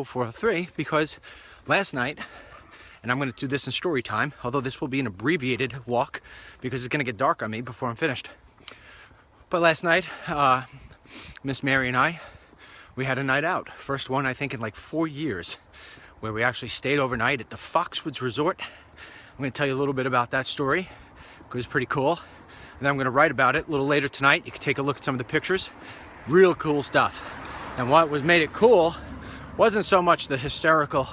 403 because last night, and I'm going to do this in story time, although this will be an abbreviated walk because it's going to get dark on me before I'm finished. But last night, Miss Mary and I, we had a night out. First one, I think, in like 4 years, where we actually stayed overnight at the Foxwoods Resort. I'm going to tell you a little bit about that story because it's pretty cool. And then I'm going to write about it a little later tonight. You can take a look at some of the pictures. Real cool stuff. And what made it cool wasn't so much the hysterical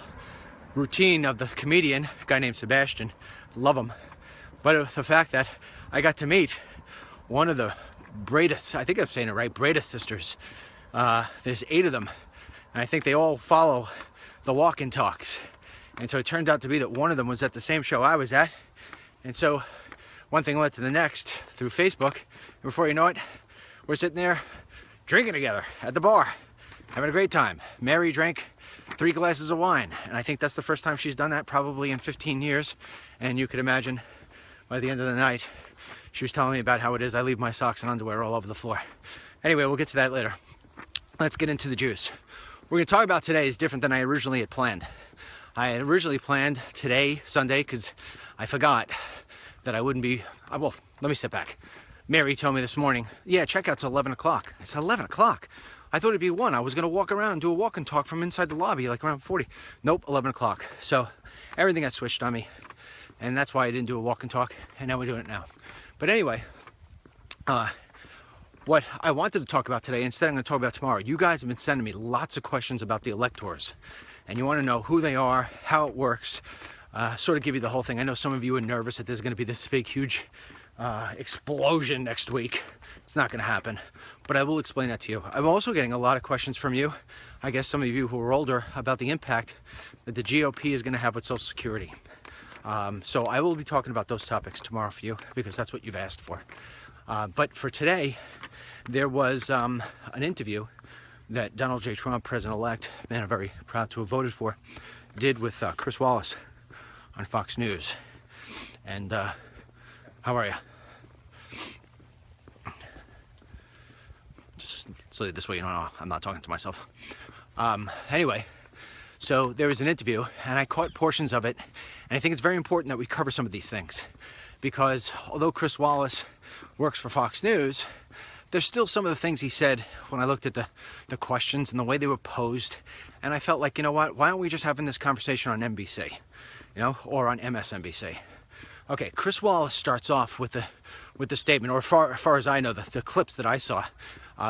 routine of the comedian, a guy named Sebastian, love him, but the fact that I got to meet one of the Brea, I think I'm saying it right, Brea sisters. There's 8 of them, and I think they all follow the walk and talks. And so it turned out to be that one of them was at the same show I was at. And so one thing led to the next through Facebook. And before you know it, we're sitting there drinking together at the bar, having a great time. Mary drank 3 glasses of wine, and I think that's the first time she's done that probably in 15 years. And you could imagine by the end of the night, she was telling me about how it is I leave my socks and underwear all over the floor. Anyway, we'll get to that later. Let's get into the juice. What we're going to talk about today is different than I originally had planned. I had originally planned today, Sunday, because I forgot that I wouldn't be, well, let me step back. Mary told me this morning, yeah, checkout's 11 o'clock. I said, 11 o'clock? I thought it'd be 1. I was going to walk around and do a walk and talk from inside the lobby, like around 40. Nope, 11 o'clock. So everything got switched on me. And that's why I didn't do a walk and talk. And now we're doing it now. But anyway, what I wanted to talk about today, instead I'm going to talk about tomorrow. You guys have been sending me lots of questions about the electors. And you want to know who they are, how it works, sort of give you the whole thing. I know some of you are nervous that there's going to be this big, huge explosion next week. It's not going to happen, but I will explain that to you. I'm also getting a lot of questions from you, I guess some of you who are older, about the impact that the GOP is going to have with Social Security. So I will be talking about those topics tomorrow for you because that's what you've asked for. But for today, there was an interview that Donald J. Trump, President-elect, man I'm very proud to have voted for, did with Chris Wallace on Fox News. And how are you? Just so this way you don't know I'm not talking to myself. Anyway, so there was an interview and I caught portions of it, and I think it's very important that we cover some of these things because although Chris Wallace works for Fox News, there's still some of the things he said when I looked at the questions and the way they were posed, and I felt like, you know what, why aren't we just having this conversation on NBC, you know, or on MSNBC? Okay, Chris Wallace starts off with the statement, or as far as I know, the clips that I saw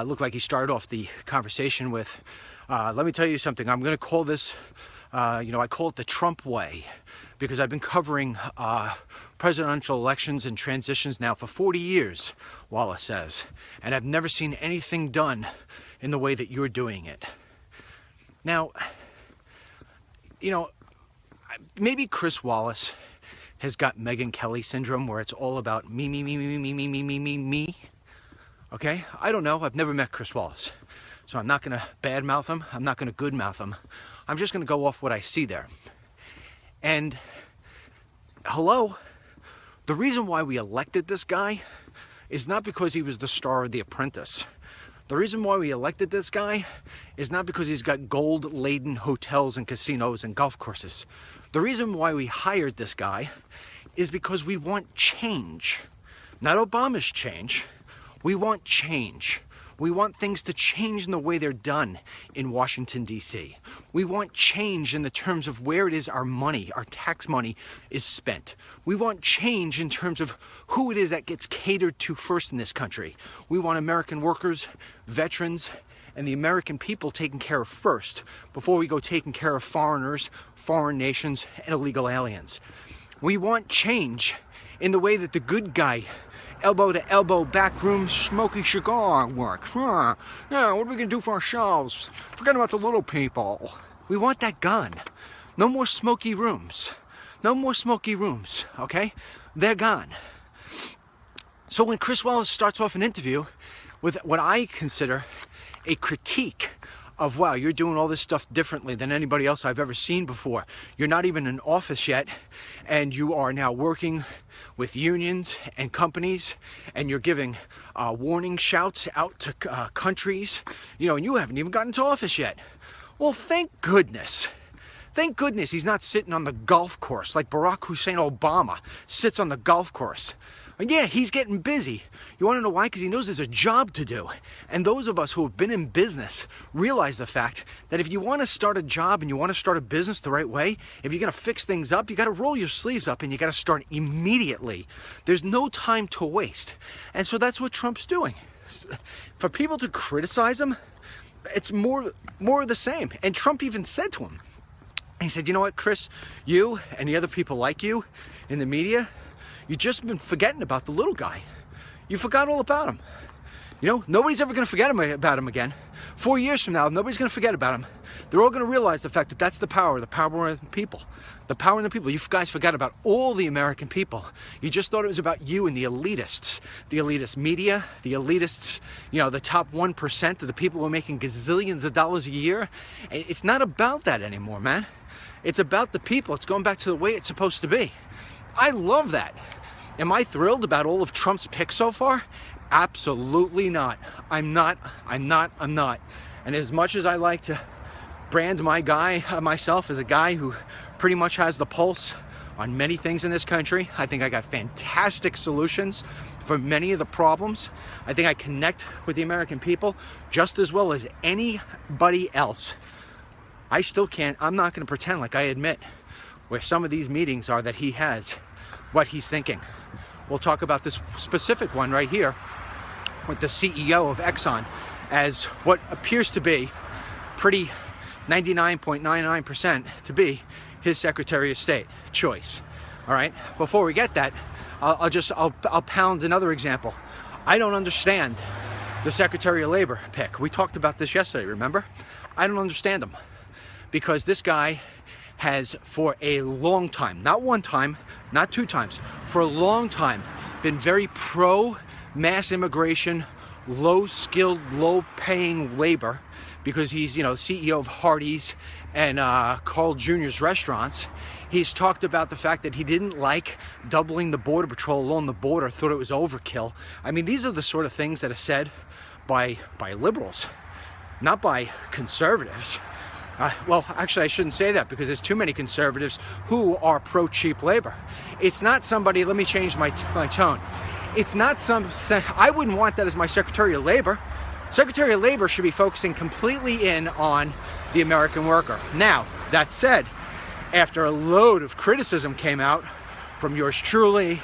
looked like he started off the conversation with, let me tell you something, I'm going to call this, I call it the Trump way, because I've been covering presidential elections and transitions now for 40 years, Wallace says, and I've never seen anything done in the way that you're doing it. Now, maybe Chris Wallace has got Megyn Kelly syndrome where it's all about me, me, me, me, me, me, me, me, me, me. Okay? I don't know. I've never met Chris Wallace. So I'm not going to badmouth him. I'm not going to goodmouth him. I'm just going to go off what I see there. And, hello, the reason why we elected this guy is not because he was the star of The Apprentice. The reason why we elected this guy is not because he's got gold-laden hotels and casinos and golf courses. The reason why we hired this guy is because we want change. Not Obama's change. We want change. We want things to change in the way they're done in Washington, D.C. We want change in the terms of where it is our money, our tax money, is spent. We want change in terms of who it is that gets catered to first in this country. We want American workers, veterans, and the American people taken care of first before we go taking care of foreigners, foreign nations, and illegal aliens. We want change in the way that the good guy, elbow to elbow, backroom, smoky cigar works. Yeah, what are we going to do for ourselves? Forget about the little people. We want that gone. No more smoky rooms. No more smoky rooms, okay? They're gone. So when Chris Wallace starts off an interview with what I consider a critique of, wow, you're doing all this stuff differently than anybody else I've ever seen before. You're not even in office yet, and you are now working with unions and companies, and you're giving warning shouts out to countries, and you haven't even gotten to office yet. Well, thank goodness. Thank goodness he's not sitting on the golf course like Barack Hussein Obama sits on the golf course. And yeah, he's getting busy. You want to know why? Because he knows there's a job to do. And those of us who have been in business realize the fact that if you want to start a job and you want to start a business the right way, if you're going to fix things up, you got to roll your sleeves up and you got to start immediately. There's no time to waste. And so that's what Trump's doing. For people to criticize him, it's more of the same. And Trump even said to him, he said, you know what, Chris, you and the other people like you in the media, you've just been forgetting about the little guy. You forgot all about him. You know, nobody's ever going to forget about him again. 4 years from now, nobody's going to forget about him. They're all going to realize the fact that that's the power of the people. The power of the people. You guys forgot about all the American people. You just thought it was about you and the elitists. The elitist media, the elitists, you know, the top 1% of the people who are making gazillions of dollars a year. It's not about that anymore, man. It's about the people. It's going back to the way it's supposed to be. I love that. Am I thrilled about all of Trump's picks so far? Absolutely not. I'm not. And as much as I like to brand myself as a guy who pretty much has the pulse on many things in this country, I think I got fantastic solutions for many of the problems. I think I connect with the American people just as well as anybody else. I still can't, I'm not going to pretend like I admit where some of these meetings are that he has, what he's thinking. We'll talk about this specific one right here with the CEO of Exxon as what appears to be pretty 99.99% to be his Secretary of State choice. All right, before we get that, I'll pound another example. I don't understand the Secretary of Labor pick. We talked about this yesterday, remember? I don't understand him. Because this guy has for a long time, not one time, not two times, for a long time been very pro mass immigration, low skilled, low paying labor, because he's, you know, CEO of Hardee's and Carl Jr.'s restaurants. He's talked about the fact that he didn't like doubling the border patrol along the border, thought it was overkill. I mean, these are the sort of things that are said by liberals, not by conservatives. Well, actually, I shouldn't say that because there's too many conservatives who are pro-cheap labor. It's not somebody, let me change my tone. It's not I wouldn't want that as my Secretary of Labor. Secretary of Labor should be focusing completely in on the American worker. Now, that said, after a load of criticism came out from yours truly,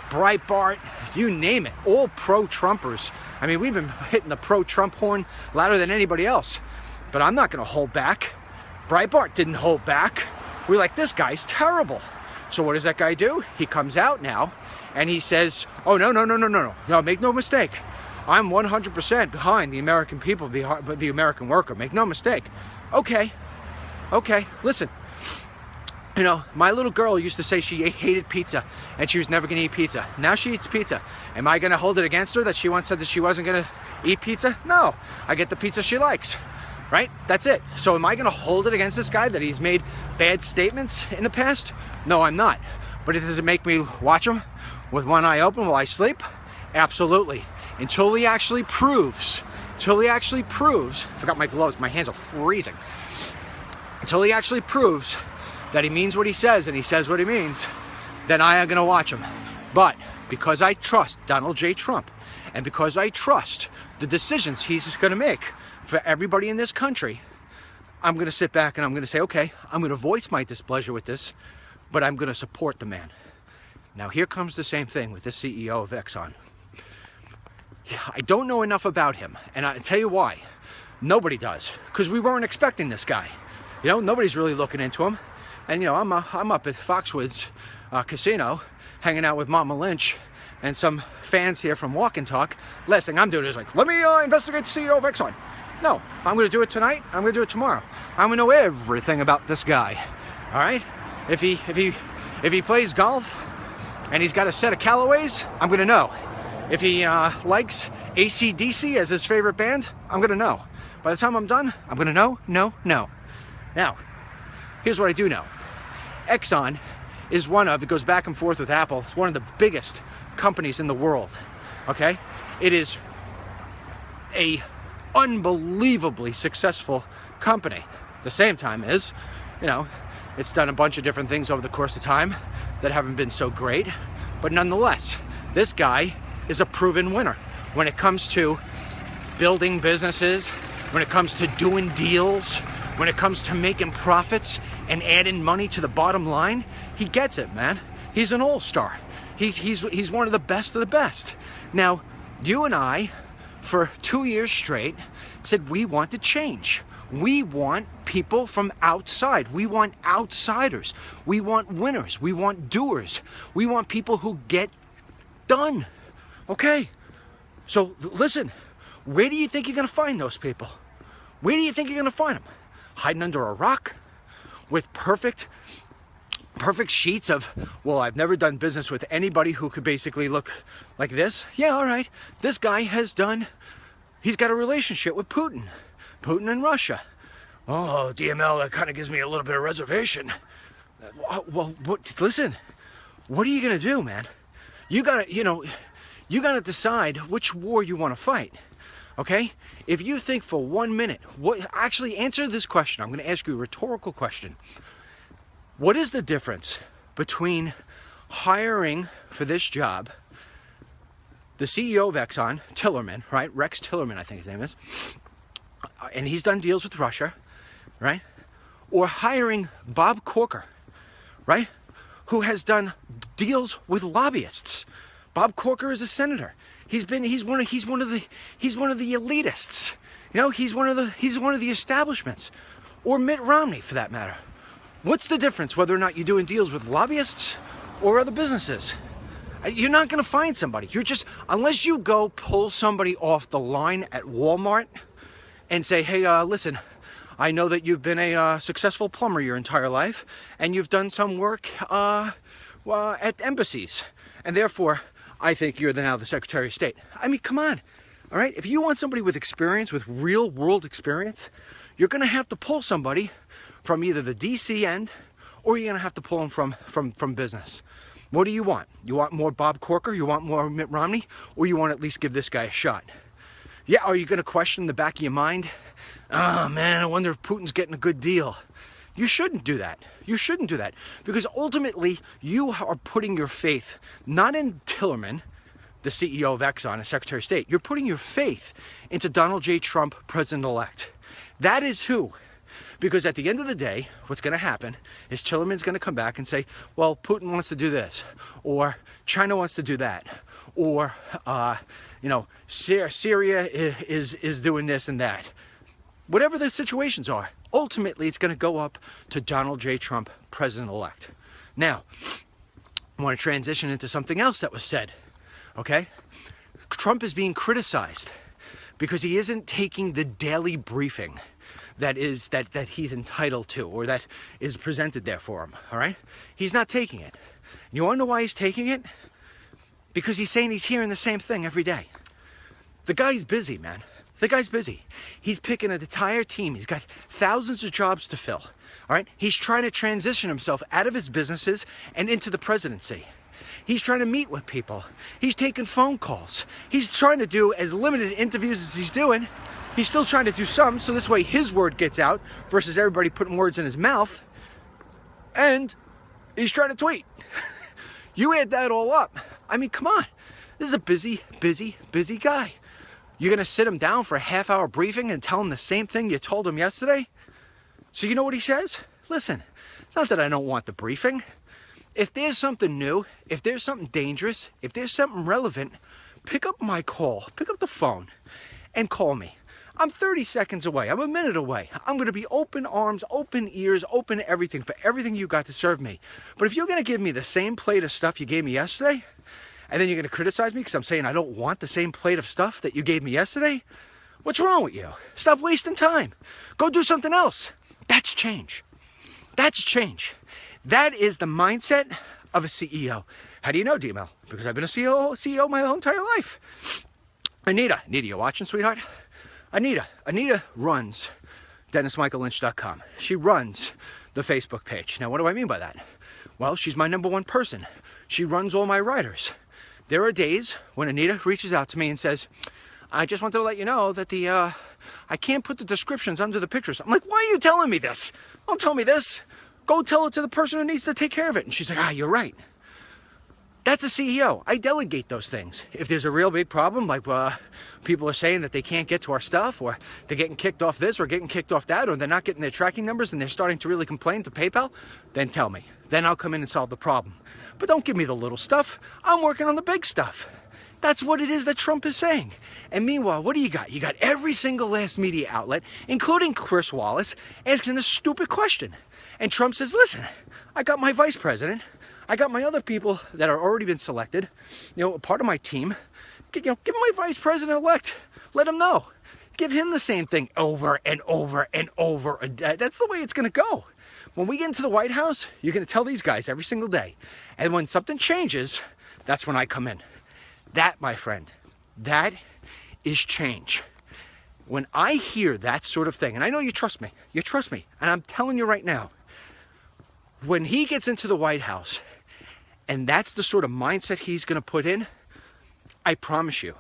Breitbart, you name it, all pro-Trumpers. I mean, we've been hitting the pro-Trump horn louder than anybody else. But I'm not going to hold back. Breitbart didn't hold back. We're like, this guy's terrible. So what does that guy do? He comes out now and he says, oh, no, make no mistake. I'm 100% behind the American people, the American worker. Make no mistake. Okay, listen. You know, my little girl used to say she hated pizza and she was never going to eat pizza. Now she eats pizza. Am I going to hold it against her that she once said that she wasn't going to eat pizza? No, I get the pizza she likes. Right? That's it. So am I going to hold it against this guy that he's made bad statements in the past? No, I'm not. But does it make me watch him with one eye open while I sleep? Absolutely. Until he actually proves, forgot my gloves, my hands are freezing. Until he actually proves that he means what he says and he says what he means, then I am going to watch him. But because I trust Donald J. Trump and because I trust the decisions he's going to make for everybody in this country, I'm going to sit back and I'm going to say, okay, I'm going to voice my displeasure with this, but I'm going to support the man. Now here comes the same thing with the CEO of Exxon. I don't know enough about him, and I tell you why. Nobody does, because we weren't expecting this guy. You know, nobody's really looking into him. And you know, I'm up at Foxwoods casino, hanging out with Mama Lynch and some fans here from Walk and Talk. Last thing I'm doing is like, let me investigate the CEO of Exxon. No, I'm going to do it tonight. I'm going to do it tomorrow. I'm going to know everything about this guy. All right? If he plays golf and he's got a set of Callaways, I'm going to know. If he likes AC/DC as his favorite band, I'm going to know. By the time I'm done, I'm going to know. Now, here's what I do know. Exxon is it goes back and forth with Apple, it's one of the biggest companies in the world. Okay? It is a unbelievably successful company. the same time is, you know, it's done a bunch of different things over the course of time that haven't been so great. But nonetheless, this guy is a proven winner when it comes to building businesses, when it comes to doing deals, when it comes to making profits and adding money to the bottom line. He gets it, man. He's an all-star. He's one of the best of the best. Now, you and I, for 2 years straight, said we want to change. We want people from outside. We want outsiders. We want winners. We want doers. We want people who get done. Okay? So listen, where do you think you're going to find those people? Where do you think you're going to find them? Hiding under a rock with perfect sheets of, well, I've never done business with anybody who could basically look like this. Yeah, all right. This guy he's got a relationship with Putin and Russia. Oh, DML, that kind of gives me a little bit of reservation. Well, listen, what are you going to do, man? You got to decide which war you want to fight. Okay? If you think for 1 minute, actually answer this question. I'm going to ask you a rhetorical question. What is the difference between hiring for this job the CEO of Exxon, Tillerman, right? Rex Tillerman, I think his name is. And he's done deals with Russia, right? Or hiring Bob Corker, right? Who has done deals with lobbyists. Bob Corker is a senator. He's one of the elitists. You know, he's one of the establishments. Or Mitt Romney, for that matter. What's the difference whether or not you're doing deals with lobbyists or other businesses? You're not going to find somebody. Unless you go pull somebody off the line at Walmart and say, hey, listen, I know that you've been a successful plumber your entire life, and you've done some work at embassies, and therefore, I think you're now the Secretary of State. I mean, come on, all right? If you want somebody with experience, with real world experience, you're going to have to pull somebody from either the DC end, or you're going to have to pull them from business. What do you want? You want more Bob Corker? You want more Mitt Romney? Or you want to at least give this guy a shot? Yeah, are you going to question in the back of your mind? Oh man, I wonder if Putin's getting a good deal. You shouldn't do that. You shouldn't do that. Because ultimately, you are putting your faith not in Tillerman, the CEO of Exxon, as Secretary of State. You're putting your faith into Donald J. Trump, President-elect. That is who. Because at the end of the day, what's going to happen is Tillerman's going to come back and say, well, Putin wants to do this, or China wants to do that, or, Syria is doing this and that. Whatever the situations are, ultimately it's going to go up to Donald J. Trump, President-elect. Now, I want to transition into something else that was said, okay? Trump is being criticized because he isn't taking the daily briefing that he's entitled to, or that is presented there for him, all right? He's not taking it. You want to know why he's taking it? Because he's saying he's hearing the same thing every day. The guy's busy, man. The guy's busy. He's picking an entire team. He's got thousands of jobs to fill, all right? He's trying to transition himself out of his businesses and into the presidency. He's trying to meet with people. He's taking phone calls. He's trying to do as limited interviews as he's doing. He's still trying to do some, so this way his word gets out versus everybody putting words in his mouth. And he's trying to tweet. You add that all up. I mean, come on. This is a busy guy. You're going to sit him down for a half-hour briefing and tell him the same thing you told him yesterday? So you know what he says? Listen, it's not that I don't want the briefing. If there's something new, if there's something dangerous, if there's something relevant, pick up my call. Pick up the phone and call me. I'm 30 seconds away. I'm a minute away. I'm going to be open arms, open ears, open everything for everything you got to serve me. But if you're going to give me the same plate of stuff you gave me yesterday, and then you're going to criticize me because I'm saying I don't want the same plate of stuff that you gave me yesterday, what's wrong with you? Stop wasting time. Go do something else. That's change. That's change. That is the mindset of a CEO. How do you know, DML? Because I've been a CEO my whole entire life. Anita, you watching, sweetheart? Anita runs DennisMichaelLynch.com. She runs the Facebook page. Now, what do I mean by that? Well, she's my number one person. She runs all my writers. There are days when Anita reaches out to me and says, I just wanted to let you know that the I can't put the descriptions under the pictures. I'm like, why are you telling me this? Don't tell me this. Go tell it to the person who needs to take care of it. And she's like, you're right. That's a CEO. I delegate those things. If there's a real big problem, like people are saying that they can't get to our stuff, or they're getting kicked off this or getting kicked off that, or they're not getting their tracking numbers and they're starting to really complain to PayPal, then tell me. Then I'll come in and solve the problem. But don't give me the little stuff. I'm working on the big stuff. That's what it is that Trump is saying. And meanwhile, what do you got? You got every single last media outlet, including Chris Wallace, asking this stupid question. And Trump says, listen, I got my vice president. I got my other people that are already been selected, part of my team. Give my vice president-elect. Let him know. Give him the same thing over and over and over. That's the way it's going to go. When we get into the White House, you're going to tell these guys every single day. And when something changes, that's when I come in. That, my friend, that is change. When I hear that sort of thing, and I know you trust me, and I'm telling you right now, when he gets into the White House, and that's the sort of mindset he's going to put in, I promise you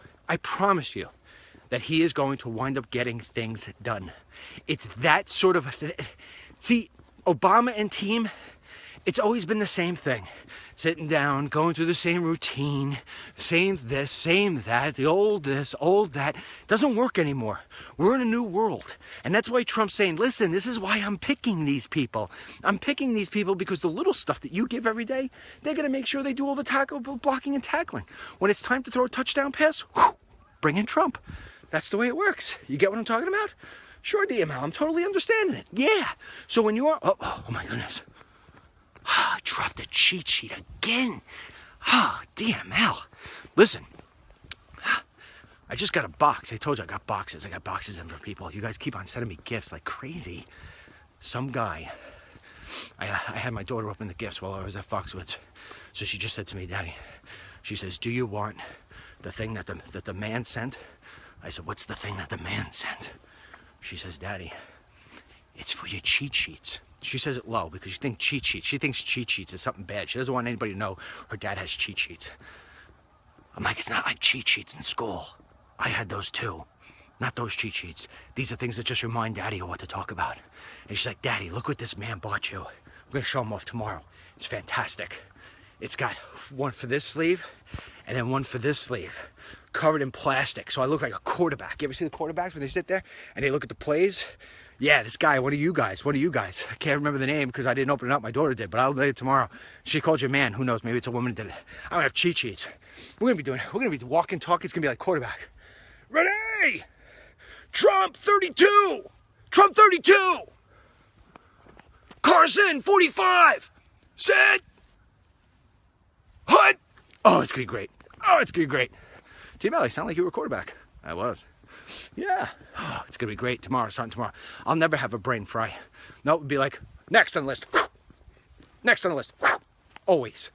that he is going to wind up getting things done. It's that sort of, see, Obama and team, it's always been the same thing. Sitting down, going through the same routine, saying this, saying that, the old this, old that. Doesn't work anymore. We're in a new world. And that's why Trump's saying, listen, this is why I'm picking these people. I'm picking these people because the little stuff that you give every day, they're going to make sure they do all the tackle, blocking and tackling. When it's time to throw a touchdown pass, bring in Trump. That's the way it works. You get what I'm talking about? Sure, DML, I'm totally understanding it. Yeah. So when you are, oh my goodness. I dropped the cheat sheet again. DML. Listen, I just got a box. I told you I got boxes. I got boxes in for people. You guys keep on sending me gifts like crazy. Some guy, I had my daughter open the gifts while I was at Foxwoods. So she just said to me, Daddy, she says, do you want the thing that the man sent? I said, what's the thing that the man sent? She says, Daddy, it's for your cheat sheets. She says it low because she thinks cheat sheets. She thinks cheat sheets is something bad. She doesn't want anybody to know her dad has cheat sheets. I'm like, it's not like cheat sheets in school. I had those too. Not those cheat sheets. These are things that just remind Daddy of what to talk about. And she's like, Daddy, look what this man bought you. I'm going to show him off tomorrow. It's fantastic. It's got one for this sleeve and then one for this sleeve, covered in plastic. So I look like a quarterback. You ever see the quarterbacks when they sit there and they look at the plays? Yeah, this guy, what are you guys? I can't remember the name because I didn't open it up. My daughter did, but I'll let it tomorrow. She called you a man. Who knows? Maybe it's a woman that did it. I'm going to have cheat sheets. We're going to be walking, talking. It's going to be like quarterback. Ready? Trump 32. Trump 32. Carson 45. Set. Hut. Oh, it's going to be great. TML, you sound like you were a quarterback. I was. Yeah. Oh, it's going to be great tomorrow, starting tomorrow. I'll never have a brain fry. No, it would be like, next on the list. Next on the list. Always.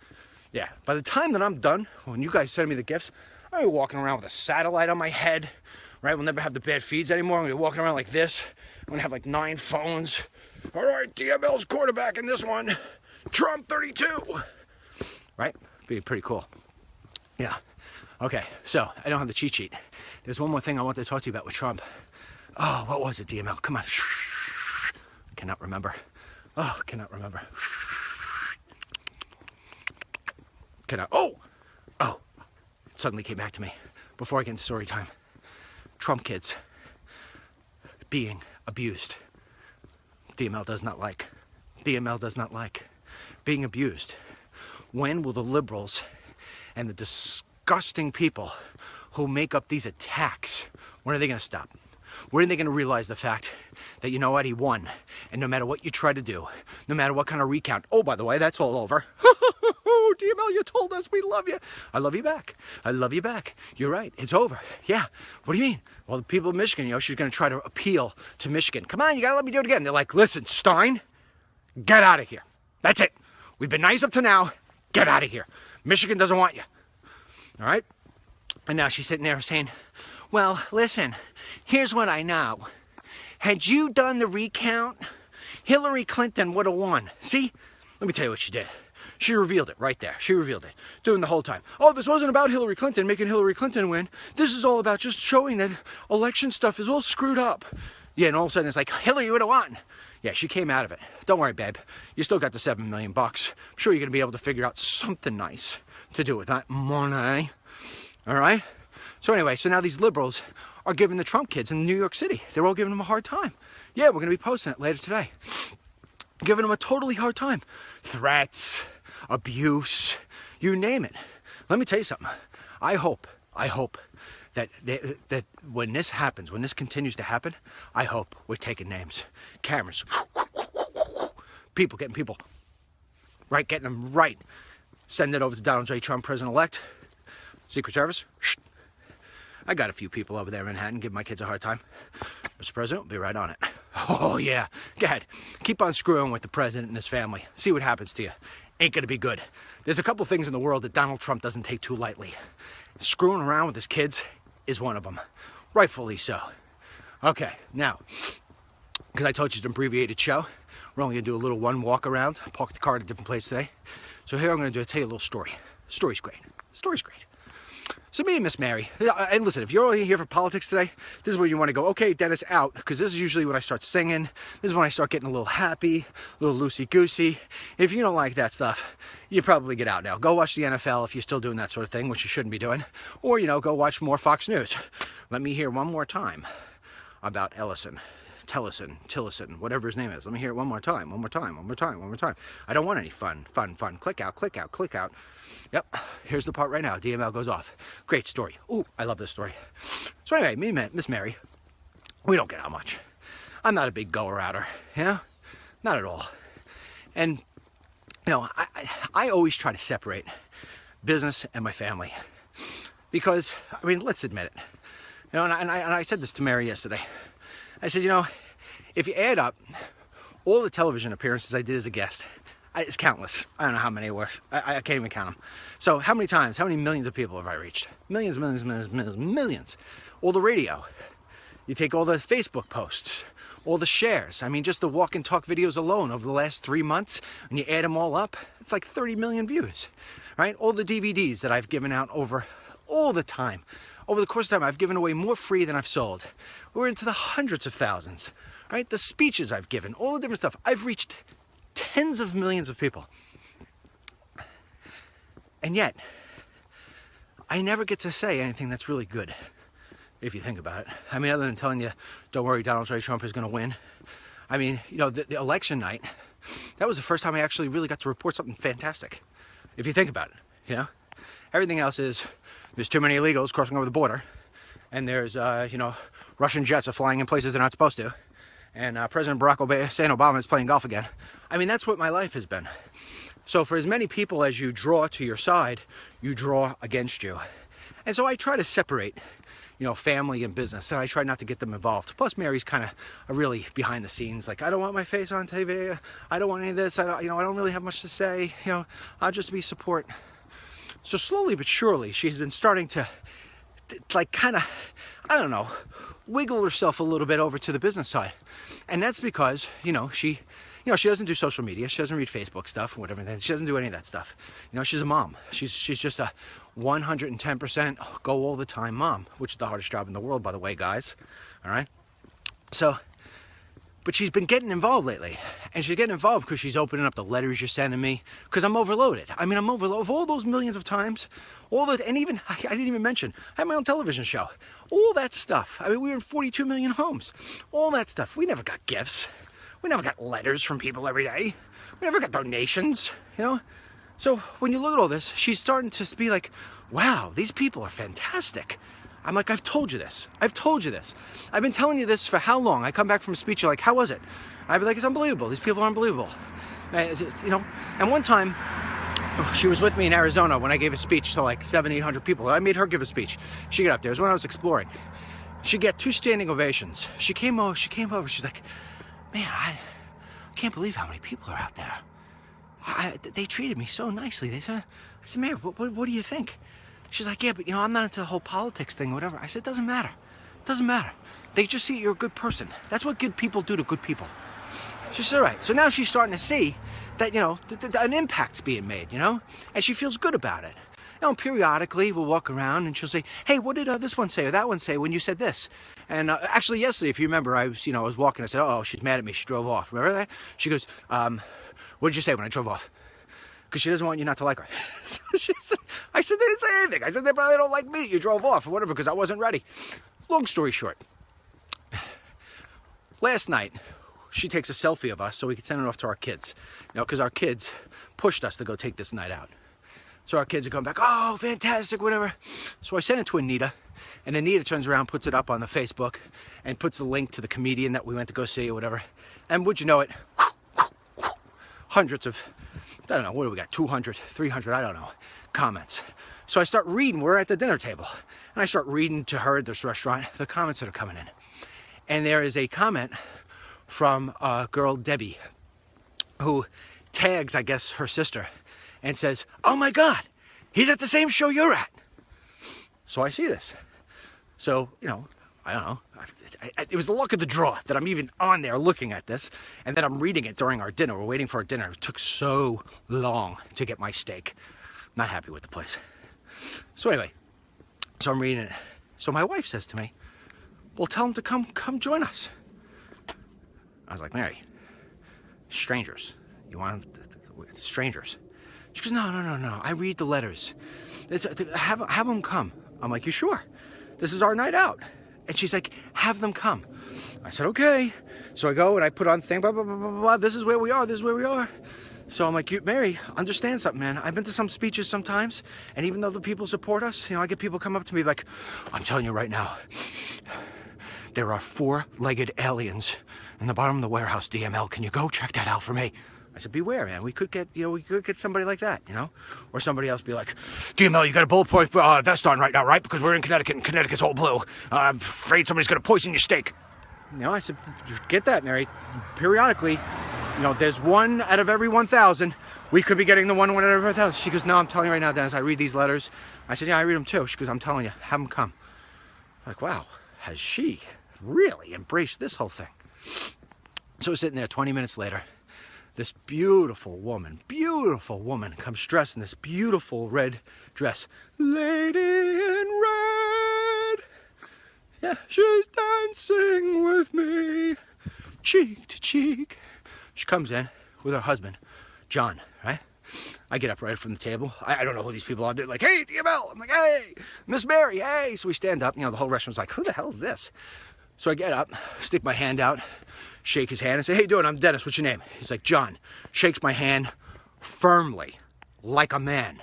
Yeah. By the time that I'm done, when you guys send me the gifts, I'll be walking around with a satellite on my head. Right? We'll never have the bad feeds anymore. I'm going to be walking around like this. I'm going to have like 9 phones. All right, DML's quarterback in this one. Trump 32. Right? Be pretty cool. Yeah. Okay, so I don't have the cheat sheet. There's one more thing I want to talk to you about with Trump. Oh, what was it, DML? Come on. Cannot remember. Oh, cannot remember. Oh! It suddenly came back to me before I get into story time. Trump kids being abused. DML does not like. DML does not like being abused. When will the liberals and the disgusting people who make up these attacks, when are they going to stop? When are they going to realize the fact that, you know what, he won, and no matter what you try to do, no matter what kind of recount, oh, by the way, that's all over. Oh, DML, you told us we love you. I love you back. I love you back. You're right. It's over. Yeah. What do you mean? Well, the people of Michigan, she's going to try to appeal to Michigan. Come on, you got to let me do it again. They're like, listen, Stein, get out of here. That's it. We've been nice up to now. Get out of here. Michigan doesn't want you. All right? And now she's sitting there saying, well, listen, here's what I know. Had you done the recount, Hillary Clinton would have won. See? Let me tell you what she did. She revealed it right there. She revealed it. Doing the whole time. Oh, this wasn't about Hillary Clinton, making Hillary Clinton win. This is all about just showing that election stuff is all screwed up. Yeah, and all of a sudden it's like, Hillary would have won. Yeah, she came out of it. Don't worry, babe. You still got the $7 million. I'm sure you're going to be able to figure out something nice to do with that money. All right? So anyway, so now these liberals are giving the Trump kids in New York City, they're all giving them a hard time. Yeah, we're going to be posting it later today. Giving them a totally hard time. Threats, abuse, you name it. Let me tell you something. I hope that when this happens, when this continues to happen, I hope we're taking names, cameras, people, getting people, right, getting them right. Send it over to Donald J. Trump, President-elect, Secret Service. I got a few people over there in Manhattan giving my kids a hard time. Mr. President, we'll be right on it. Oh, yeah. Go ahead. Keep on screwing with the president and his family. See what happens to you. Ain't going to be good. There's a couple things in the world that Donald Trump doesn't take too lightly. Screwing around with his kids is one of them. Rightfully so. Okay, now, because I told you it's an abbreviated show, we're only going to do a little one walk around. Park the car at a different place today. So here I'm going to tell you a little story. The story's great. The story's great. So me and Miss Mary, and listen, if you're only here for politics today, this is where you want to go, okay, Dennis, out, because this is usually when I start singing. This is when I start getting a little happy, a little loosey-goosey. If you don't like that stuff, you probably get out now. Go watch the NFL if you're still doing that sort of thing, which you shouldn't be doing. Or, you know, go watch more Fox News. Let me hear one more time about Tillison, whatever his name is. Let me hear it one more time. I don't want any fun. Click out. Yep, here's the part right now. DML goes off. Great story. Ooh, I love this story. So anyway, me and Miss Mary, we don't get out much. I'm not a big goer-outer, you know? Not at all. And, you know, I always try to separate business and my family. Because, I mean, let's admit it. You know, and I said this to Mary yesterday. I said, you know, if you add up all the television appearances I did as a guest, it's countless. I don't know how many were. I can't even count them. So how many times, how many millions of people have I reached? Millions. All the radio. You take all the Facebook posts, all the shares. I mean, just the walk and talk videos alone over the last 3 months, and you add them all up, it's like 30 million views, right? All the DVDs that I've given out over all the time. Over the course of time, I've given away more free than I've sold. We're into the hundreds of thousands, right? The speeches I've given, all the different stuff. I've reached tens of millions of people. And yet, I never get to say anything that's really good, if you think about it. I mean, other than telling you, don't worry, Donald J. Trump is going to win. I mean, you know, the election night, that was the first time I actually really got to report something fantastic, if you think about it, you know? Everything else is, there's too many illegals crossing over the border, and there's, you know, Russian jets are flying in places they're not supposed to, and President Barack Obama is playing golf again. I mean, that's what my life has been. So for as many people as you draw to your side, you draw against you. And so I try to separate, you know, family and business, and I try not to get them involved. Plus, Mary's kind of a really behind the scenes, like, I don't want my face on TV, I don't want any of this, I don't really have much to say, you know, I'll just be support. So slowly but surely, she's been starting to, like, kind of, I don't know, wiggle herself a little bit over to the business side. And that's because, you know, she doesn't do social media. She doesn't read Facebook stuff or whatever. She doesn't do any of that stuff. You know, she's a mom. She's just a 110% go all the time mom, which is the hardest job in the world, by the way, guys. All right. So, but she's been getting involved lately, and she's getting involved because she's opening up the letters you're sending me, because I'm overloaded. I mean, I'm overloaded of all those millions of times, all those, and even, I didn't even mention, I have my own television show. All that stuff. I mean, we were in 42 million homes. All that stuff. We never got gifts. We never got letters from people every day. We never got donations, you know? So when you look at all this, she's starting to be like, wow, these people are fantastic. I'm like, I've told you this. I've told you this. I've been telling you this for how long? I come back from a speech, you're like, how was it? I'd be like, it's unbelievable. These people are unbelievable. You know, and one time, she was with me in Arizona when I gave a speech to like 700-800 people. I made her give a speech. She got up there. It was when I was exploring. She got 2 standing ovations. She came over, she's like, man, I can't believe how many people are out there. They treated me so nicely. They said, I said, Mary, what do you think? She's like, yeah, but you know, I'm not into the whole politics thing or whatever. I said, it doesn't matter. It doesn't matter. They just see you're a good person. That's what good people do to good people. She says, all right. So now she's starting to see that, an impact's being made, and she feels good about it. Periodically we'll walk around and she'll say, hey, what did this one say or that one say when you said this? And actually yesterday, if you remember, I was walking. I said, oh, she's mad at me. She drove off. Remember that? She goes, what did you say when I drove off? Because she doesn't want you not to like her. So I said, they didn't say anything. I said, they probably don't like me. You drove off or whatever because I wasn't ready. Long story short, last night, she takes a selfie of us so we could send it off to our kids. Because our kids pushed us to go take this night out. So our kids are coming back, oh, fantastic, whatever. So I sent it to Anita, and Anita turns around, puts it up on the Facebook, and puts the link to the comedian that we went to go see or whatever. And would you know it, hundreds of, I don't know, what do we got, 200, 300, I don't know, comments. So I start reading, we're at the dinner table, and I start reading to her at this restaurant, the comments that are coming in. And there is a comment from a girl, Debbie, who tags, I guess, her sister, and says, oh my God, he's at the same show you're at. So I see this. So, I don't know. It was the luck of the draw that I'm even on there looking at this, and then I'm reading it during our dinner. We're waiting for our dinner. It took so long to get my steak. Not happy with the place. So anyway, so I'm reading it. So my wife says to me, well, tell him to come join us. I was like, Mary, strangers. You want strangers? She goes, no. I read the letters. Have them come. I'm like, you sure? This is our night out. And she's like, have them come. I said, okay. So I go and I put on the thing, blah, blah, blah, blah, blah. This is where we are. This is where we are. So I'm like, Mary, understand something, man. I've been to some speeches sometimes, and even though the people support us, I get people come up to me like, I'm telling you right now, there are 4-legged aliens in the bottom of the warehouse, DML. Can you go check that out for me? I said, beware, man. We could get, somebody like that, or somebody else be like, DML, you got a bullet point vest on right now, right? Because we're in Connecticut, and Connecticut's all blue. I'm afraid somebody's going to poison your steak. I said, get that, Mary. Periodically, there's one out of every 1,000. We could be getting the one out of every 1,000. She goes, no, I'm telling you right now, Dennis, I read these letters. I said, yeah, I read them too. She goes, I'm telling you, have them come. I'm like, wow, has she really embraced this whole thing? So we're sitting there 20 minutes later. This beautiful woman comes dressed in this beautiful red dress. Lady in red. Yeah, she's dancing with me, cheek to cheek. She comes in with her husband, John, right? I get up right from the table. I don't know who these people are. They're like, hey, DML. I'm like, hey, Miss Mary, hey. So we stand up. The whole restaurant's like, who the hell is this? So I get up, stick my hand out, shake his hand and say, hey, dude, I'm Dennis. What's your name? He's like, John. Shakes my hand firmly, like a man.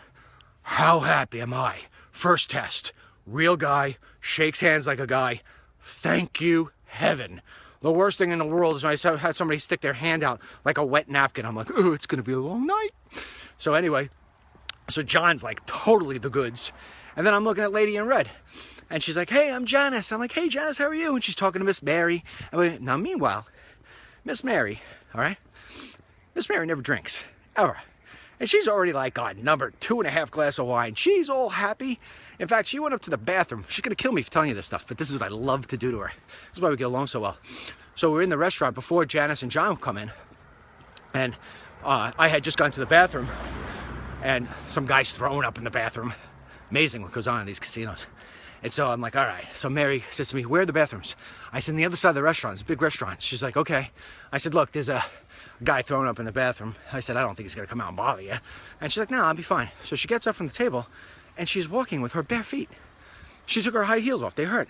How happy am I? First test. Real guy, shakes hands like a guy. Thank you, heaven. The worst thing in the world is when I had somebody stick their hand out like a wet napkin. I'm like, oh, it's going to be a long night. So anyway, so John's like totally the goods. And then I'm looking at Lady in Red. And she's like, hey, I'm Janice. I'm like, hey, Janice, how are you? And she's talking to Miss Mary. Now, meanwhile, Miss Mary, all right? Miss Mary never drinks, ever. And she's already like on number 2.5 glass of wine. She's all happy. In fact, she went up to the bathroom. She's going to kill me for telling you this stuff, but this is what I love to do to her. This is why we get along so well. So we're in the restaurant before Janice and John come in. And I had just gone to the bathroom. And some guy's throwing up in the bathroom. Amazing what goes on in these casinos. And so I'm like, all right. So Mary says to me, where are the bathrooms? I said, on the other side of the restaurant. It's a big restaurant. She's like, okay. I said, look, there's a guy throwing up in the bathroom. I said, I don't think he's going to come out and bother you. And she's like, no, I'll be fine. So she gets up from the table, and she's walking with her bare feet. She took her high heels off. They hurt.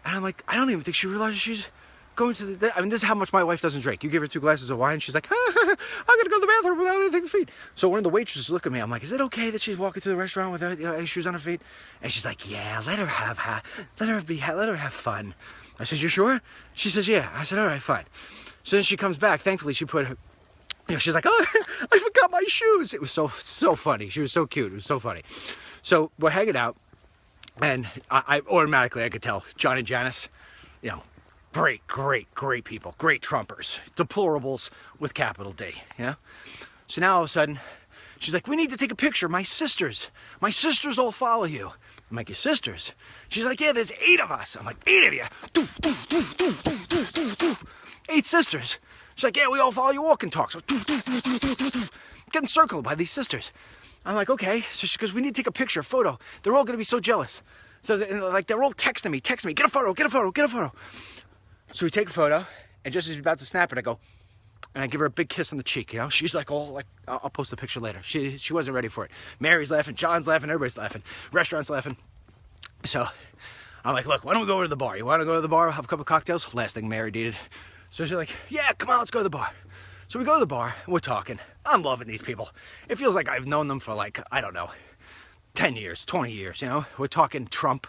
And I'm like, I don't even think she realizes she's going to the... I mean, this is how much my wife doesn't drink. You give her 2 glasses of wine, she's like, I'm going to go to the bathroom without anything feet. So one of the waitresses look at me. I'm like, is it okay that she's walking through the restaurant with her shoes on her feet? And she's like, yeah, let her have fun. I said, you sure? She says, yeah. I said, all right, fine. So then she comes back. Thankfully, she put her... she's like, oh, I forgot my shoes. It was so funny. She was so cute. It was so funny. So we're hanging out, and I automatically, I could tell, John and Janice, great people, great Trumpers, deplorables with capital D, So now all of a sudden, she's like, we need to take a picture. My sisters all follow you. I'm like, your sisters? She's like, yeah, there's 8 of us. I'm like, 8 of you? 8 sisters. She's like, yeah, we all follow your walk and talk. So getting circled by these sisters. I'm like, okay. So she goes, we need to take a picture, a photo. They're all going to be so jealous. So like they're all texting me, get a photo, get a photo, get a photo. So we take a photo, and just as we're about to snap it, I go, and I give her a big kiss on the cheek, you know? She's like, oh, like, I'll post the picture later. She wasn't ready for it. Mary's laughing, John's laughing, everybody's laughing. Restaurant's laughing. So I'm like, look, why don't we go over to the bar? You want to go to the bar, have a couple of cocktails? Last thing Mary did. So she's like, yeah, come on, let's go to the bar. So we go to the bar, and we're talking. I'm loving these people. It feels like I've known them for like, I don't know, 10 years, 20 years, you know? We're talking Trump.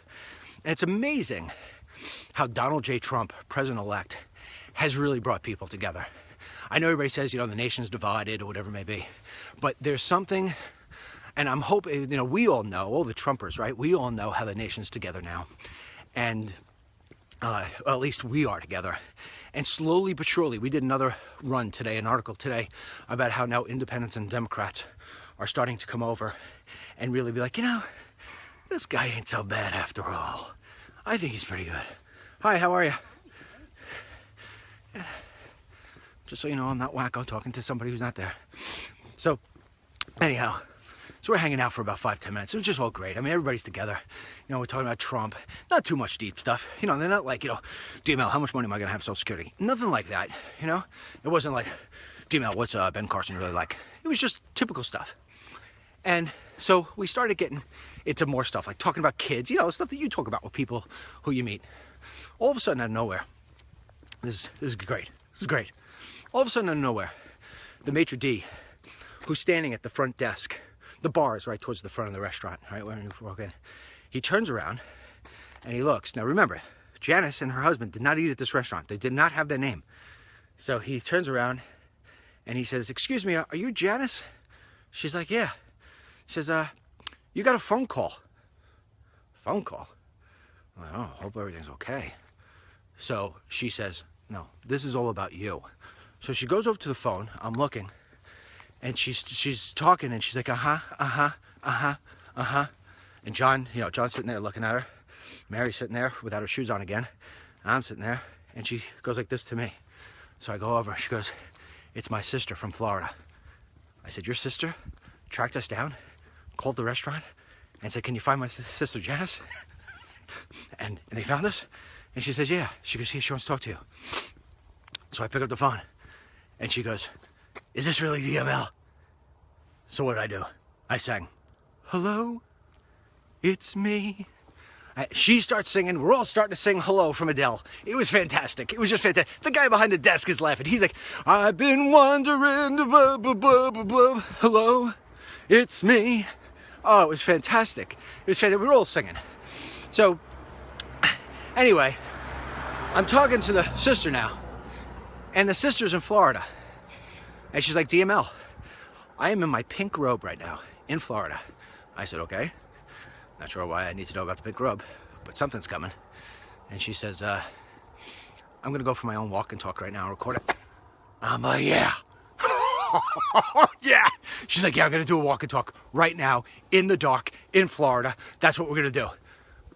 And it's amazing how Donald J. Trump, president-elect, has really brought people together. I know everybody says, you know, the nation's divided or whatever it may be, but there's something, and I'm hoping, you know, we all know, all the Trumpers, right? We all know how the nation's together now. And, well, at least we are together. And slowly but surely, we did another run today, an article today, about how now independents and Democrats are starting to come over and really be like, you know, this guy ain't so bad after all. I think he's pretty good. Hi, how are you? Yeah. Just so you know, I'm not wacko talking to somebody who's not there. So, anyhow, so we're hanging out for about 5-10 minutes. It was just all great. I mean, everybody's together. You know, we're talking about Trump. Not too much deep stuff. You know, they're not like, you know, DML, how much money am I going to have Social Security? Nothing like that, you know? It wasn't like, DML, what's Ben Carson really like? It was just typical stuff. And so we started getting into more stuff, like talking about kids, you know, the stuff that you talk about with people who you meet. All of a sudden, out of nowhere, this is great. This is great. All of a sudden, out of nowhere, the maitre d', who's standing at the front desk, the bar is right towards the front of the restaurant, right when you walk in. He turns around and he looks. Now remember, Janice and her husband did not eat at this restaurant. They did not have their name. So he turns around and he says, excuse me, are you Janice? She's like, yeah. He says, you got a phone call. Phone call? Well, I hope everything's okay. So she says, no, this is all about you. So she goes over to the phone. I'm looking. And she's talking and she's like, And John, you know, John's sitting there looking at her. Mary's sitting there without her shoes on again. I'm sitting there and she goes like this to me. So I go over, she goes, it's my sister from Florida. I said, your sister tracked us down, called the restaurant and said, can you find my sister Janice? and they found us. And she says, yeah. She goes, she wants to talk to you. So I pick up the phone and she goes, is this really DML? So what did I do? I sang, hello, it's me. She starts singing. We're all starting to sing hello from Adele. It was fantastic. It was just fantastic. The guy behind the desk is laughing. He's like, I've been wondering, blah, blah, blah, blah, blah. Hello, it's me. Oh, it was fantastic. It was fantastic. We were all singing. So, anyway, I'm talking to the sister now. And the sister's in Florida. And she's like, DML, I am in my pink robe right now in Florida. I said, okay. Not sure why I need to know about the pink robe, but something's coming. And she says, I'm going to go for my own walk and talk right now and record it. I'm like, yeah. Yeah. She's like, yeah, I'm going to do a walk and talk right now in the dark in Florida. That's what we're going to do.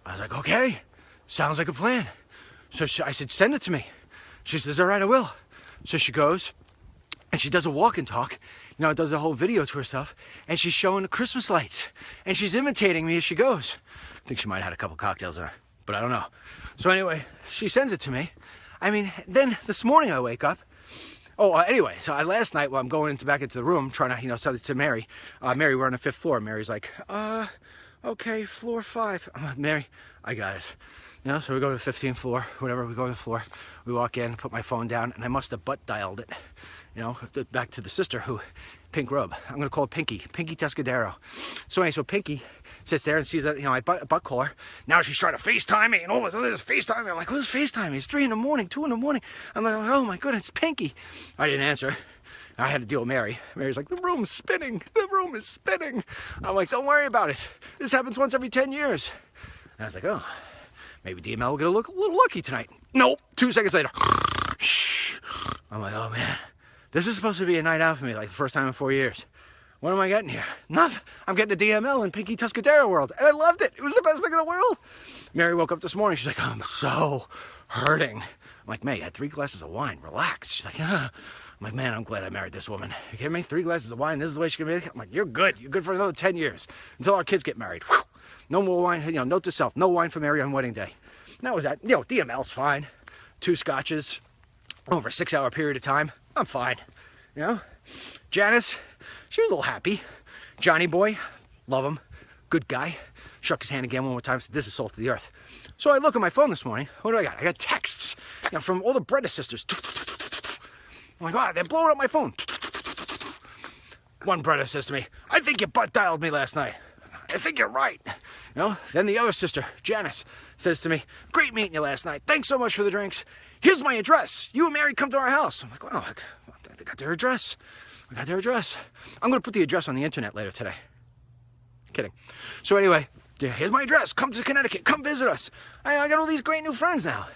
I was like, okay. Sounds like a plan. So I said, send it to me. She says, all right, I will. So she goes and she does a walk and talk. You know, does a whole video to herself, and she's showing the Christmas lights, and she's imitating me as she goes. I think she might have had a couple cocktails in her, but I don't know. So anyway, she sends it to me. I mean, then this morning I wake up. Anyway, so last night while I'm going back into the room, trying to, you know, send it to Mary. Mary, we're on the 5th floor. Mary's like, okay, floor 5. I'm like, Mary, I got it. You know, so we go to the 15th floor, whatever, we go to the floor. We walk in, put my phone down, and I must have butt dialed it. You know, back to the sister who, pink robe. I'm going to call her Pinky Tuscadero. So anyway, so Pinky sits there and sees that, you know, I butt call her. Now she's trying to FaceTime me and all this other FaceTime me. I'm like, who's FaceTime me? It's 3 in the morning, 2 in the morning. I'm like, oh my goodness, Pinky. I didn't answer. I had to deal with Mary. Mary's like, the room's spinning. The room is spinning. I'm like, don't worry about it. This happens once every 10 years. And I was like, oh, maybe DML will get a little lucky tonight. Nope. 2 seconds later. I'm like, oh man. This is supposed to be a night out for me, like the first time in 4 years. What am I getting here? Nothing. I'm getting the DML in Pinky Tuscadero world. And I loved it. It was the best thing in the world. Mary woke up this morning. She's like, I'm so hurting. I'm like, May, I had 3 glasses of wine. Relax. She's like, I'm like, man, I'm glad I married this woman. You kidding me? 3 glasses of wine. This is the way she can make it. I'm like, you're good. You're good for another 10 years until our kids get married. Whew. No more wine. You know, note to self, no wine for Mary on wedding day. And that was that. You know, DML's fine. 2 scotches over a 6-hour period of time. I'm fine. You know, Janice, she was a little happy. Johnny boy, love him. Good guy. Shook his hand again one more time, said, this is salt of the earth. So I look at my phone this morning. What do I got? I got texts, you know, from all the Brea sisters. I'm like, wow, they're blowing up my phone. One Brea says to me, I think you butt dialed me last night. I think you're right. You know, then the other sister, Janice, says to me, great meeting you last night. Thanks so much for the drinks. Here's my address. You and Mary come to our house. I'm like, well, I got their address. I got their address. I'm going to put the address on the internet later today. Kidding. So anyway, here's my address. Come to Connecticut. Come visit us. I got all these great new friends now.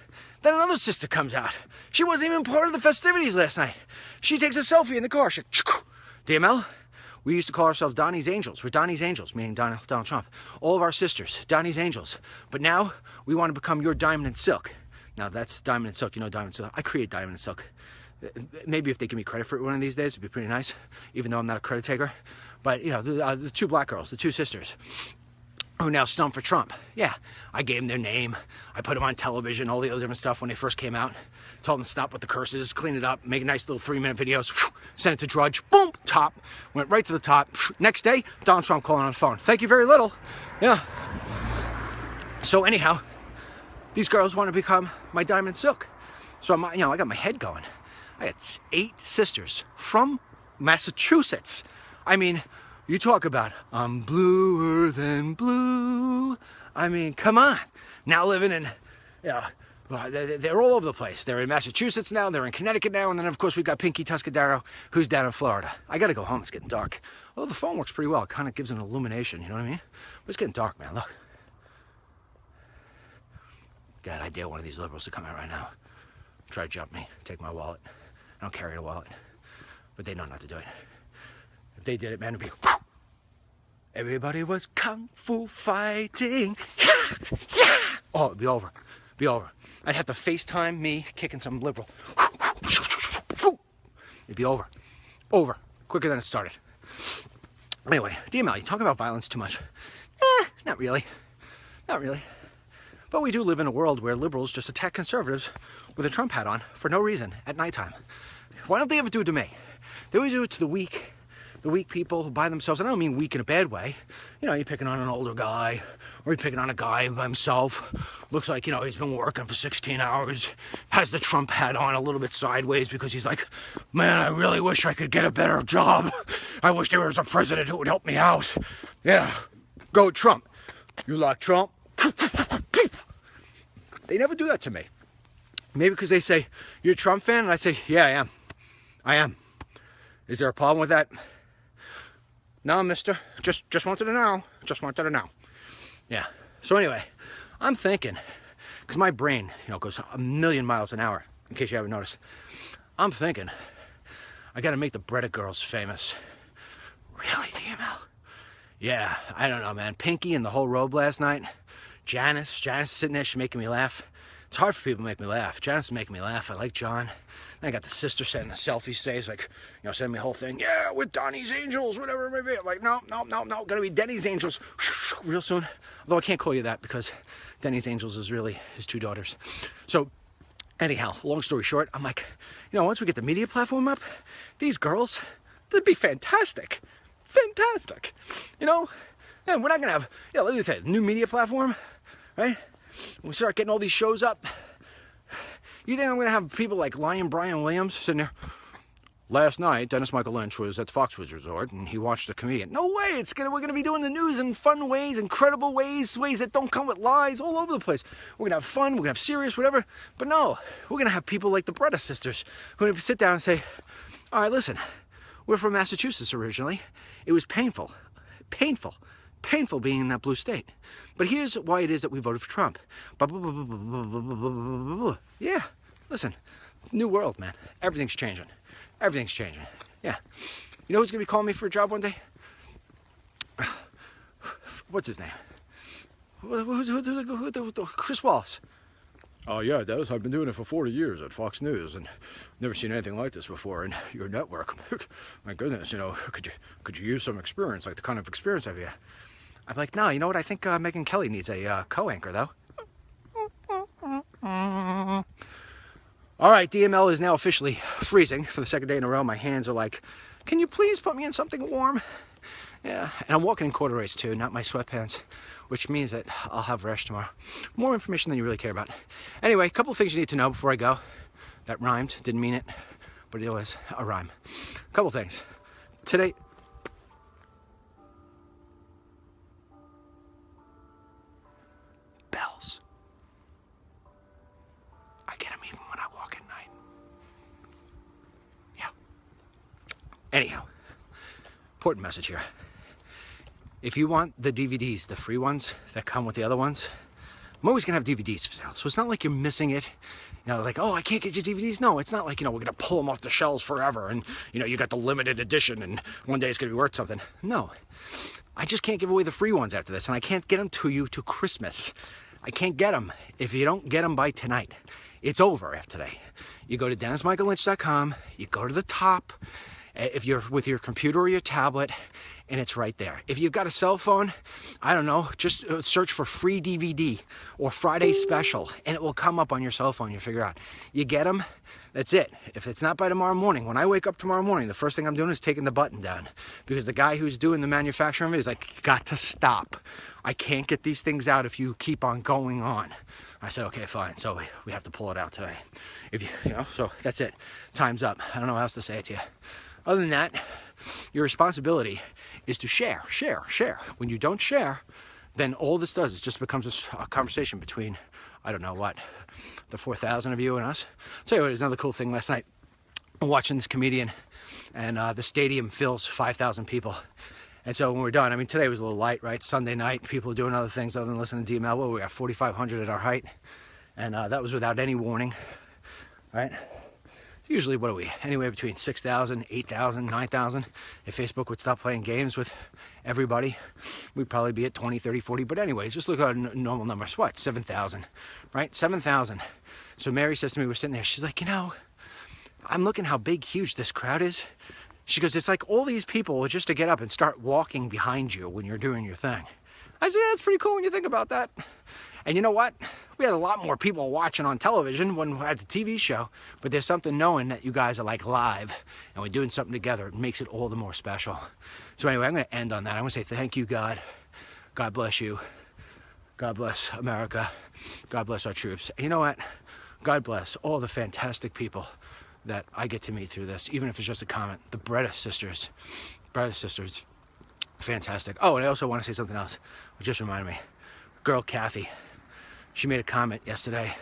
Then another sister comes out. She wasn't even part of the festivities last night. She takes a selfie in the car. She, DML, we used to call ourselves Donnie's Angels. We're Donnie's Angels, meaning Donald Trump. All of our sisters, Donnie's Angels. But now we want to become your Diamond and Silk. Now that's Diamond and Silk. You know Diamond and Silk. I created Diamond and Silk. Maybe if they give me credit for it one of these days, it'd be pretty nice, even though I'm not a credit taker. But, you know, the 2 black girls, the 2 sisters, who now stumped for Trump. Yeah, I gave them their name. I put them on television, all the other different stuff when they first came out. Told them to stop with the curses, clean it up, make nice little 3-minute videos. Sent it to Drudge. Boom, top. Went right to the top. Next day, Donald Trump calling on the phone. Thank you very little. Yeah. So anyhow, these girls want to become my Diamond Silk. So I'm, you know, I got my head going. I got 8 sisters from Massachusetts. I mean, you talk about, I'm bluer than blue. I mean, come on. Now living in, you know, they're all over the place. They're in Massachusetts now, they're in Connecticut now, and then of course we've got Pinky Tuscadero, who's down in Florida. I gotta go home, it's getting dark. Although the phone works pretty well, it kind of gives an illumination, you know what I mean? But it's getting dark, man, look. God, I dare one of these liberals to come out right now. Try to jump me, take my wallet. I don't carry a wallet, but they know not to do it. If they did it, man, it'd be, whoo! Everybody was kung fu fighting. Yeah, yeah. Oh, it'd be over. Be over. I'd have to FaceTime me kicking some liberal. It'd be over. Over. Quicker than it started. Anyway, DML, you talk about violence too much. Not really. Not really. But we do live in a world where liberals just attack conservatives with a Trump hat on for no reason at nighttime. Why don't they ever do it to me? They always do it to the weak people who by themselves. And I don't mean weak in a bad way. You know, you're picking on an older guy, or you're picking on a guy by himself. Looks like, you know, he's been working for 16 hours, has the Trump hat on a little bit sideways because he's like, man, I really wish I could get a better job. I wish there was a president who would help me out. Yeah, go Trump. You like Trump? They never do that to me. Maybe because they say, you're a Trump fan? And I say, yeah, I am. I am. Is there a problem with that? No, mister. Just wanted to know. Just wanted to know. Yeah. So anyway, I'm thinking, because my brain, you know, goes a million miles an hour, in case you haven't noticed. I'm thinking, I got to make the Brea girls famous. Really, DML? Yeah, I don't know, man. Pinky and the whole robe last night. Janice sitting there, she's making me laugh. It's hard for people to make me laugh. Janice is making me laugh. I like John. Then I got the sister sending a selfie today. Like, you know, sending me a whole thing. Yeah, with Donnie's Angels, whatever it may be. I'm like, no. Gonna be Denny's Angels real soon. Although I can't call you that because Denny's Angels is really his 2 daughters. So, anyhow, long story short, I'm like, you know, once we get the media platform up, these girls, they'd be fantastic. Fantastic. You know? And we're not gonna have, yeah, let me say, new media platform, right? We start getting all these shows up. You think I'm going to have people like Lion Brian Williams sitting there? Last night, Dennis Michael Lynch was at the Foxwoods resort and he watched a comedian. No way! We're going to be doing the news in fun ways, incredible ways, ways that don't come with lies, all over the place. We're going to have fun, we're going to have serious, whatever. But no, we're going to have people like the Brea sisters who are going to sit down and say, all right, listen, we're from Massachusetts originally. It was painful being in that blue state. But here's why it is that we voted for Trump. Yeah, listen, new world, man. Everything's changing. Everything's changing. Yeah. You know who's going to be calling me for a job one day? What's his name? Who, Chris Wallace. Oh yeah, Dennis, I've been doing it for 40 years at Fox News and never seen anything like this before in your network. My goodness, you know, could you use some experience, like the kind of experience I've had? I'm like, no, you know what? I think Megyn Kelly needs a co-anchor, though. All right, DML is now officially freezing for the second day in a row. My hands are like, can you please put me in something warm? Yeah, and I'm walking in corduroys too, not my sweatpants, which means that I'll have rash tomorrow. More information than you really care about. Anyway, a couple of things you need to know before I go. That rhymed, didn't mean it, but it was a rhyme. A couple things. Today, bells. I get them even when I walk at night. Yeah. Anyhow, important message here. If you want the DVDs, the free ones that come with the other ones, I'm always gonna have DVDs for sale. So it's not like you're missing it. You know, like, oh, I can't get your DVDs. No, it's not like, you know, we're gonna pull them off the shelves forever and, you know, you got the limited edition and one day it's gonna be worth something. No, I just can't give away the free ones after this, and I can't get them to you to Christmas. I can't get them if you don't get them by tonight. It's over after today. You go to DennisMichaelLynch.com, you go to the top, if you're with your computer or your tablet, and it's right there. If you've got a cell phone, I don't know, just search for free DVD or Friday special, and it will come up on your cell phone. You figure out. You get them, that's it. If it's not by tomorrow morning, when I wake up tomorrow morning, the first thing I'm doing is taking the button down, because the guy who's doing the manufacturing of it is like, got to stop. I can't get these things out if you keep on going on. I said, okay, fine. So we have to pull it out today. If you know, so that's it. Time's up. I don't know how else to say it to you. Other than that, your responsibility is to share. When you don't share, then all this does is just becomes a conversation between, I don't know what, the 4,000 of you and us. I'll tell you what, there's another cool thing last night. I'm watching this comedian, and the stadium fills 5,000 people. And so when we're done, I mean, today was a little light, right? Sunday night, people are doing other things other than listening to DML. Well, we got 4,500 at our height, and that was without any warning, right? Usually, what are we? Anywhere between 6,000, 8,000, 9,000. If Facebook would stop playing games with everybody, we'd probably be at 20, 30, 40. But anyways, just look at a normal number. What? 7,000, right? 7,000. So Mary says to me, we're sitting there. She's like, you know, I'm looking how big, huge this crowd is. She goes, it's like all these people just to get up and start walking behind you when you're doing your thing. I said, yeah, that's pretty cool when you think about that. And you know what? We had a lot more people watching on television when we had the TV show, but there's something knowing that you guys are like live and we're doing something together. It makes it all the more special. So anyway, I'm going to end on that. I'm going to say thank you, God. God bless you. God bless America. God bless our troops. And you know what? God bless all the fantastic people that I get to meet through this, even if it's just a comment. The Brea sisters. Fantastic. Oh, and I also want to say something else, which just reminded me. Girl Kathy, she made a comment yesterday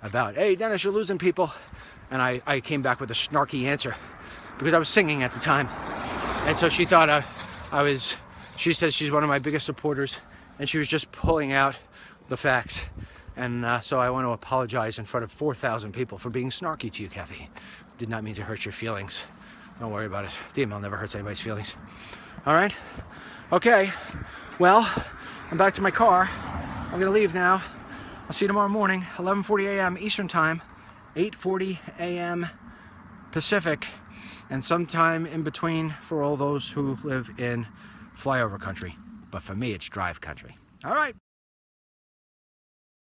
about, hey Dennis, you're losing people. And I came back with a snarky answer because I was singing at the time. And so she thought she says she's one of my biggest supporters, and she was just pulling out the facts. And so I want to apologize in front of 4,000 people for being snarky to you, Kathy. Did not mean to hurt your feelings. Don't worry about it. DML never hurts anybody's feelings. All right? Okay. Well, I'm back to my car. I'm going to leave now. I'll see you tomorrow morning, 11:40 a.m. Eastern Time, 8:40 a.m. Pacific, and sometime in between for all those who live in flyover country. But for me, it's drive country. All right.